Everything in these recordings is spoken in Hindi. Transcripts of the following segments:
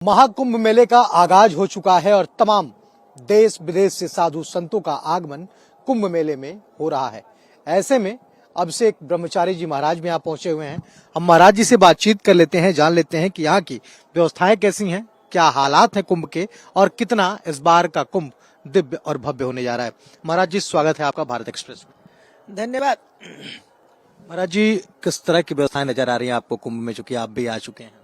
महाकुंभ मेले का आगाज हो चुका है और तमाम देश विदेश से साधु संतों का आगमन कुंभ मेले में हो रहा है। ऐसे में अब से एक ब्रह्मचारी जी महाराज भी यहाँ पहुंचे हुए हैं। हम महाराज जी से बातचीत कर लेते हैं, जान लेते हैं कि यहाँ की व्यवस्थाएं कैसी हैं, क्या हालात हैं कुंभ के और कितना इस बार का कुंभ दिव्य और भव्य होने जा रहा है। महाराज जी, स्वागत है आपका भारत एक्सप्रेस में। धन्यवाद। महाराज जी, किस तरह की व्यवस्थाएं नजर आ रही हैं आपको कुंभ में, चूंकि आप भी आ चुके हैं?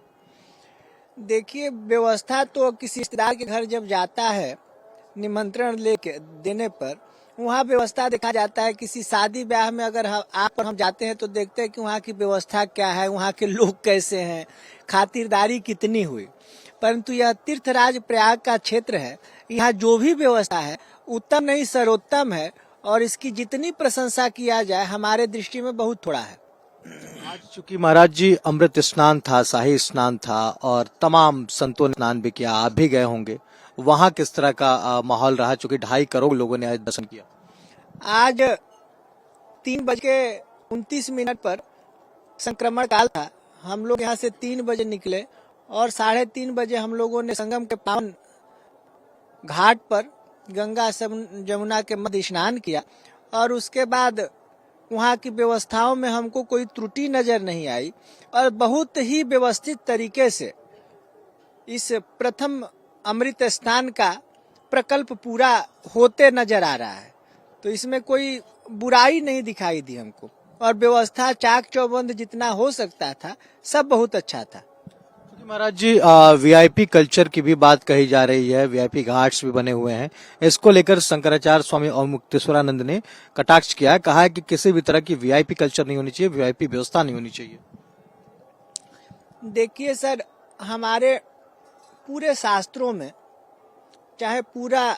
देखिए, व्यवस्था तो किसी रिश्तेदार के घर जब जाता है निमंत्रण लेके देने पर वहाँ व्यवस्था देखा जाता है। किसी शादी ब्याह में अगर हम जाते हैं तो देखते हैं कि वहाँ की व्यवस्था क्या है, वहाँ के लोग कैसे हैं, खातिरदारी कितनी हुई। परंतु यह तीर्थराज प्रयाग का क्षेत्र है, यहाँ जो भी व्यवस्था है उत्तम नहीं सर्वोत्तम है और इसकी जितनी प्रशंसा किया जाए हमारे दृष्टि में बहुत थोड़ा है। आज चूंकि महाराज जी अमृत स्नान था, शाही स्नान था और तमाम संतों ने स्नान भी किया, आप भी गए होंगे, वहाँ किस तरह का माहौल रहा? चूंकि 2.5 करोड़ लोगों ने आज दर्शन किया। आज 3:29 पर संक्रमण काल था। हम लोग यहाँ से 3 बजे निकले और 3:30 बजे हम लोगों ने संगम के पावन घाट पर गंगा जमुना के मध्य स्नान किया और उसके बाद वहाँ की व्यवस्थाओं में हमको कोई त्रुटि नजर नहीं आई और बहुत ही व्यवस्थित तरीके से इस प्रथम अमृत स्नान का प्रकल्प पूरा होते नजर आ रहा है। तो इसमें कोई बुराई नहीं दिखाई दी हमको और व्यवस्था चाक चौबंद जितना हो सकता था सब बहुत अच्छा था। महाराज जी, वीआईपी कल्चर की भी बात कही जा रही है, वीआईपी घाट्स भी बने हुए हैं। इसको लेकर शंकराचार्य स्वामी और मुक्तेश्वरानंद ने कटाक्ष किया है, कहा है कि किसी भी तरह की वीआईपी कल्चर नहीं होनी चाहिए, वीआईपी व्यवस्था नहीं होनी चाहिए। देखिए सर, हमारे पूरे शास्त्रों में चाहे पूरा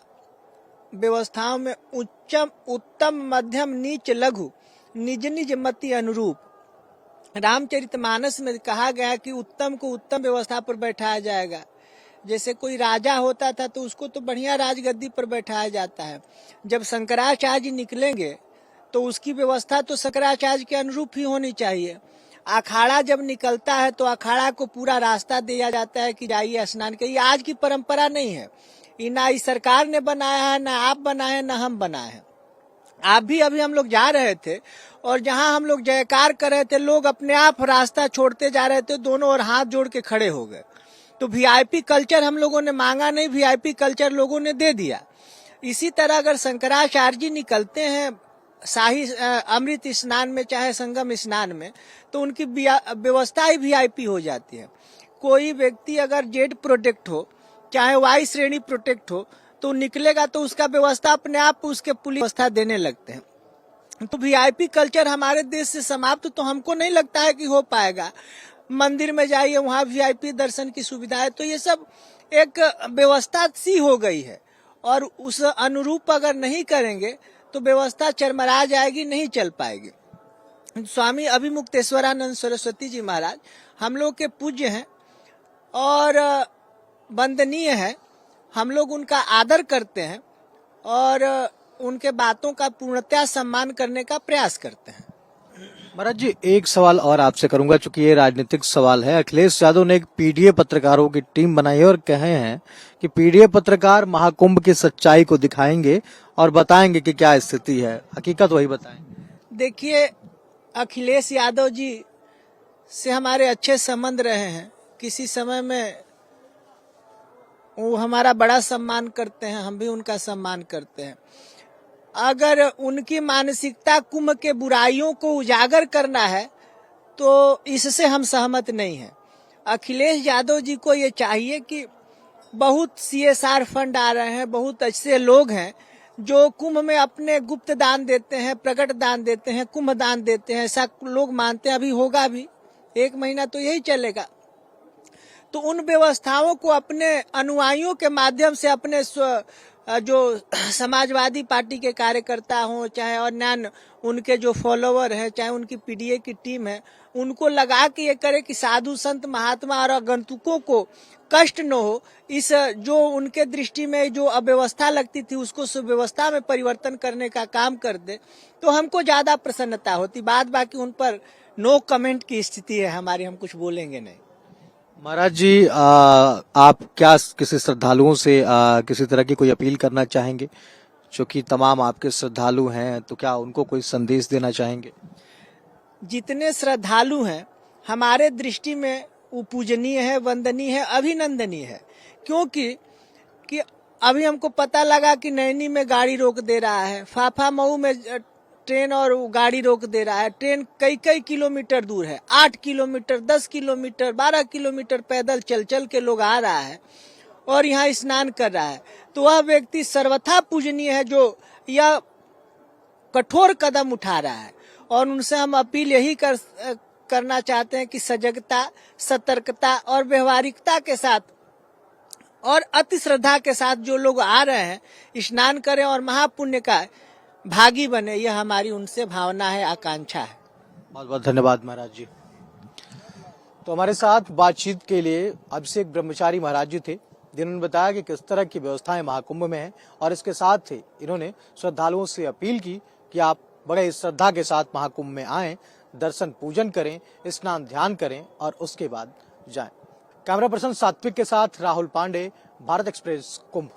व्यवस्थाओं में उच्चम उत्तम मध्यम नीच लघु निज निज मति अनुरूप रामचरितमानस में कहा गया कि उत्तम को उत्तम व्यवस्था पर बैठाया जाएगा। जैसे कोई राजा होता था तो उसको तो बढ़िया राजगद्दी पर बैठाया जाता है। जब शंकराचार्य जी निकलेंगे तो उसकी व्यवस्था तो शंकराचार्य के अनुरूप ही होनी चाहिए। अखाड़ा जब निकलता है तो अखाड़ा को पूरा रास्ता दिया जाता है कि जाइए स्नान करिए। आज की परंपरा नहीं है, ये ना इस सरकार ने बनाया है, ना आप बनाए हैं, ना हम बनाए हैं। आप भी अभी हम लोग जा रहे थे और जहां हम लोग जयकार कर रहे थे लोग अपने आप रास्ता छोड़ते जा रहे थे, दोनों और हाथ जोड़ के खड़े हो गए। तो वीआईपी कल्चर हम लोगों ने मांगा नहीं, वीआईपी कल्चर लोगों ने दे दिया। इसी तरह अगर शंकराचार्य जी निकलते हैं शाही अमृत स्नान में चाहे संगम स्नान में तो उनकी व्यवस्था ही वीआईपी हो जाती है। कोई व्यक्ति अगर जेड प्रोटेक्ट हो चाहे वाई श्रेणी प्रोटेक्ट हो तो निकलेगा तो उसका व्यवस्था अपने आप उसके पुलिस व्यवस्था देने लगते हैं। तो वीआईपी कल्चर हमारे देश से समाप्त तो हमको नहीं लगता है कि हो पाएगा। मंदिर में जाइए वहाँ वीआईपी दर्शन की सुविधा है। तो ये सब एक व्यवस्था सी हो गई है और उस अनुरूप अगर नहीं करेंगे तो व्यवस्था चरमरा जाएगी, नहीं चल पाएगी। स्वामी अभिमुक्तेश्वरानंद सरस्वती जी महाराज हम लोग के पूज्य हैं और वंदनीय है। हम लोग उनका आदर करते हैं और उनके बातों का पूर्णतः सम्मान करने का प्रयास करते हैं। महाराज जी, एक सवाल और आपसे करूंगा, चूंकि ये राजनीतिक सवाल है। अखिलेश यादव ने एक पीडीए पत्रकारों की टीम बनाई है और कहे हैं कि पीडीए पत्रकार महाकुंभ की सच्चाई को दिखाएंगे और बताएंगे कि क्या स्थिति है, हकीकत वही बताएंगे। देखिए, अखिलेश यादव जी से हमारे अच्छे संबंध रहे हैं। किसी समय में वो हमारा बड़ा सम्मान करते हैं, हम भी उनका सम्मान करते हैं। अगर उनकी मानसिकता कुंभ के बुराइयों को उजागर करना है तो इससे हम सहमत नहीं हैं। अखिलेश यादव जी को ये चाहिए कि बहुत सीएसआर फंड आ रहे हैं, बहुत अच्छे लोग हैं जो कुंभ में अपने गुप्त दान देते हैं, प्रकट दान देते हैं, कुंभ दान देते हैं। ऐसा लोग मानते हैं, अभी होगा भी 1 महीना तो यही चलेगा। तो उन व्यवस्थाओं को अपने अनुयायियों के माध्यम से अपने जो समाजवादी पार्टी के कार्यकर्ता हों चाहे अन्य उनके जो फॉलोवर हैं, चाहे उनकी पीडीए की टीम है, उनको लगा के ये करे कि साधु संत महात्मा और आगंतुकों को कष्ट न हो। इस जो उनके दृष्टि में जो अव्यवस्था लगती थी उसको सुव्यवस्था में परिवर्तन करने का काम कर दे तो हमको ज्यादा प्रसन्नता होती। बात बाकी उन पर नो कमेंट की स्थिति है हमारी, हम कुछ बोलेंगे नहीं। महाराज जी, आप क्या किसी श्रद्धालुओं से किसी तरह की कोई अपील करना चाहेंगे? जो कि तमाम आपके श्रद्धालु हैं, तो क्या उनको कोई संदेश देना चाहेंगे? जितने श्रद्धालु हैं हमारे दृष्टि में वो पूजनीय है, वंदनीय है, अभिनंदनीय है। क्योंकि कि अभी हमको पता लगा कि नैनी में गाड़ी रोक दे रहा है, फाफा मऊ में ट्रेन और गाड़ी रोक दे रहा है। ट्रेन कई कई किलोमीटर दूर है, 8 किलोमीटर, 10 किलोमीटर, 12 किलोमीटर पैदल चल चल के लोग आ रहा है और यहाँ स्नान कर रहा है। तो वह व्यक्ति सर्वथा पूजनीय है जो यह कठोर कदम उठा रहा है। और उनसे हम अपील यही करना चाहते हैं कि सजगता, सतर्कता और व्यवहारिकता के साथ और अति श्रद्धा के साथ जो लोग आ रहे हैं स्नान करें और महापुण्य का भागी बने। यह हमारी उनसे भावना है, आकांक्षा है। बहुत बहुत धन्यवाद महाराज जी। तो हमारे साथ बातचीत के लिए अभिषेक ब्रह्मचारी महाराज जी थे, जिन्होंने बताया कि किस तरह की व्यवस्थाएं महाकुंभ में हैं और इसके साथ ही इन्होंने श्रद्धालुओं से अपील की कि आप बड़े श्रद्धा के साथ महाकुंभ में आएं, दर्शन पूजन करें, स्नान ध्यान करें और उसके बाद जाएं। कैमरा पर्सन सात्विक के साथ राहुल पांडे, भारत एक्सप्रेस, कुंभ।